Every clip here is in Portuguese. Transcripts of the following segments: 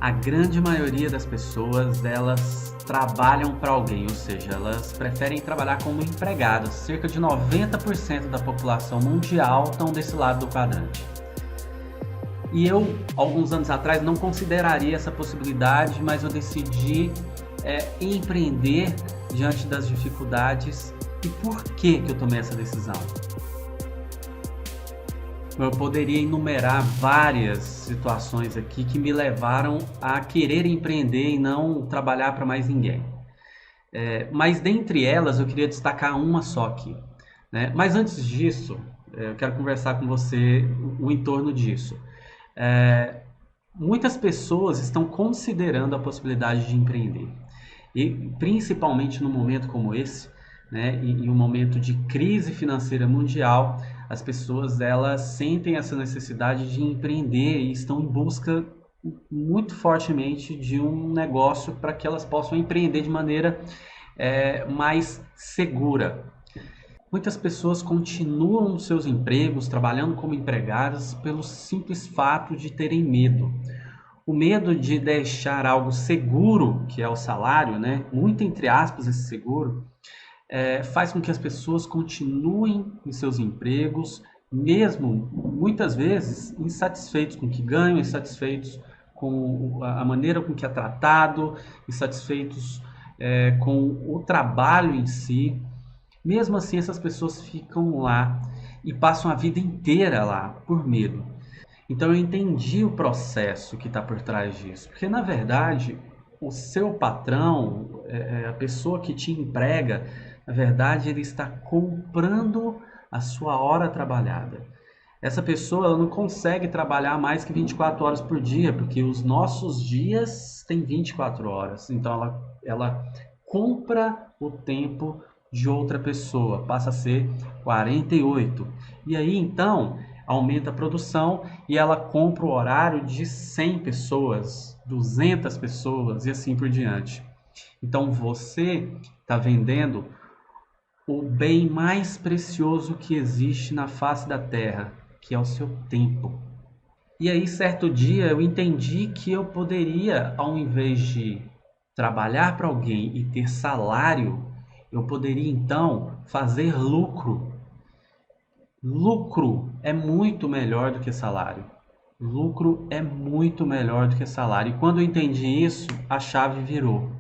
A grande maioria das pessoas, elas trabalham para alguém, ou seja, elas preferem trabalhar como empregados. Cerca de 90% da população mundial estão desse lado do quadrante. E eu, alguns anos atrás, não consideraria essa possibilidade, mas eu decidi empreender diante das dificuldades. E por que eu tomei essa decisão? Eu poderia enumerar várias situações aqui que me levaram a querer empreender e não trabalhar para mais ninguém. Mas dentre elas eu queria destacar uma só aqui, né? Mas antes disso, eu quero conversar com você o entorno disso. Muitas pessoas estão considerando a possibilidade de empreender. E principalmente num momento como esse, né, em um momento de crise financeira mundial, as pessoas elas sentem essa necessidade de empreender e estão em busca muito fortemente de um negócio para que elas possam empreender de maneira mais segura. Muitas pessoas continuam nos seus empregos, trabalhando como empregadas, pelo simples fato de terem medo. O medo de deixar algo seguro, que é o salário, né? Muito entre aspas esse seguro, faz com que as pessoas continuem em seus empregos, mesmo muitas vezes insatisfeitos com o que ganham, insatisfeitos com a maneira com que é tratado, insatisfeitos com o trabalho em si. Mesmo assim, essas pessoas ficam lá e passam a vida inteira lá por medo. Então eu entendi o processo que está por trás disso, porque na verdade o seu patrão, a pessoa que te emprega, na verdade ele está comprando a sua hora trabalhada. Essa pessoa ela não consegue trabalhar mais que 24 horas por dia, porque os nossos dias têm 24 horas. Então ela compra o tempo de outra pessoa, passa a ser 48. E aí então aumenta a produção e ela compra o horário de 100 pessoas, 200 pessoas e assim por diante. Então você está vendendo o bem mais precioso que existe na face da terra, que é o seu tempo. E aí certo dia eu entendi que eu poderia, ao invés de trabalhar para alguém e ter salário, eu poderia então fazer lucro. Lucro é muito melhor do que salário. Lucro é muito melhor do que salário. E quando eu entendi isso, a chave virou.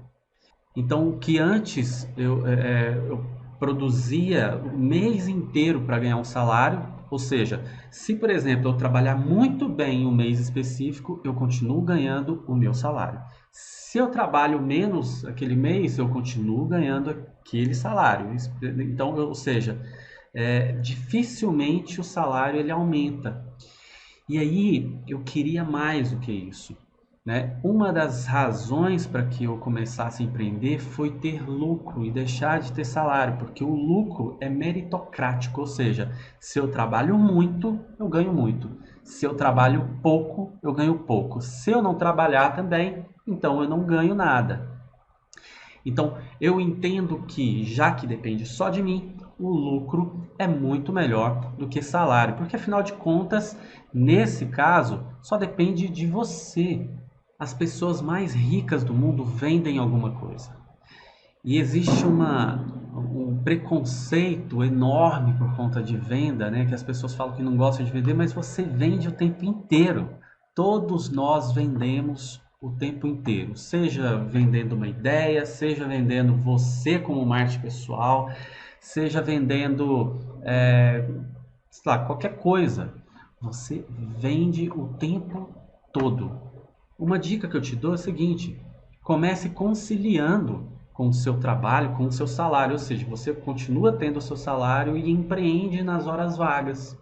Então, o que antes eu produzia o mês inteiro para ganhar um salário, ou seja, se por exemplo eu trabalhar muito bem em um mês específico, eu continuo ganhando o meu salário. Se eu trabalho menos aquele mês, eu continuo ganhando aquele salário. Então, ou seja, dificilmente o salário ele aumenta. E aí eu queria mais do que isso, né? Uma das razões para que eu começasse a empreender foi ter lucro e deixar de ter salário, porque o lucro é meritocrático, ou seja, se eu trabalho muito, eu ganho muito. Se eu trabalho pouco, eu ganho pouco. Se eu não trabalhar também, então eu não ganho nada. Então eu entendo que, já que depende só de mim, o lucro é muito melhor do que salário, porque afinal de contas, nesse caso, só depende de você. As pessoas mais ricas do mundo vendem alguma coisa. E existe um preconceito enorme por conta de venda, né? Que as pessoas falam que não gostam de vender, mas você vende o tempo inteiro. Todos nós vendemos o tempo inteiro, seja vendendo uma ideia, seja vendendo você como marketing pessoal, seja vendendo sei lá, qualquer coisa. Você vende o tempo todo. Uma dica que eu te dou é a seguinte: comece conciliando com o seu trabalho, com o seu salário, ou seja, você continua tendo o seu salário e empreende nas horas vagas.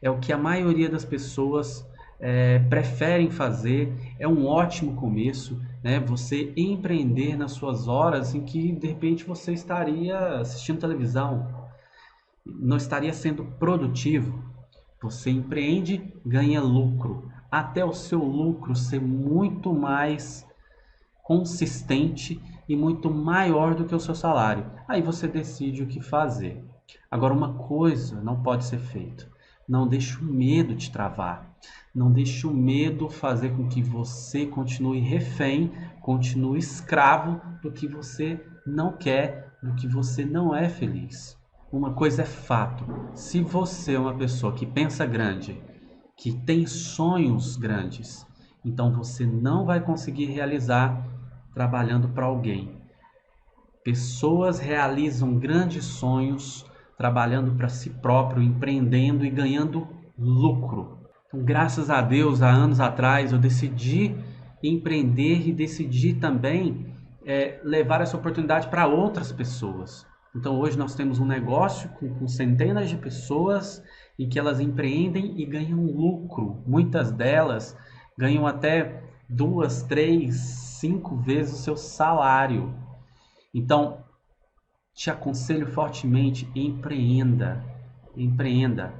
É o que a maioria das pessoas preferem fazer, é um ótimo começo, né? Você empreender nas suas horas em que de repente você estaria assistindo televisão, não estaria sendo produtivo. Você empreende, ganha lucro, até o seu lucro ser muito mais consistente e muito maior do que o seu salário. Aí você decide o que fazer. Agora, uma coisa não pode ser feita: não deixe o medo te travar. Não deixe o medo fazer com que você continue refém, continue escravo do que você não quer, do que você não é feliz. Uma coisa é fato: se você é uma pessoa que pensa grande, que tem sonhos grandes, então você não vai conseguir realizar trabalhando para alguém. Pessoas realizam grandes sonhos trabalhando para si próprio, empreendendo e ganhando lucro. Então, graças a Deus, há anos atrás, eu decidi empreender e decidi também levar essa oportunidade para outras pessoas. Então, hoje nós temos um negócio com centenas de pessoas em que elas empreendem e ganham lucro. Muitas delas ganham até 2, 3, 5 vezes o seu salário. Então, te aconselho fortemente, empreenda, empreenda.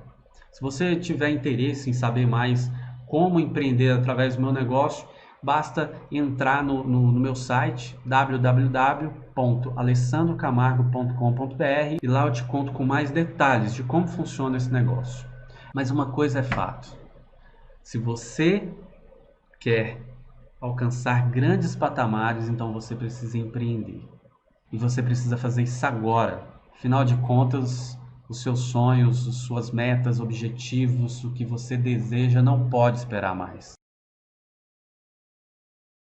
Se você tiver interesse em saber mais como empreender através do meu negócio, basta entrar no meu site www.alessandrocamargo.com.br e lá eu te conto com mais detalhes de como funciona esse negócio. Mas uma coisa é fato: se você quer alcançar grandes patamares, então você precisa empreender. E você precisa fazer isso agora. Afinal de contas, os seus sonhos, as suas metas, objetivos, o que você deseja não pode esperar mais.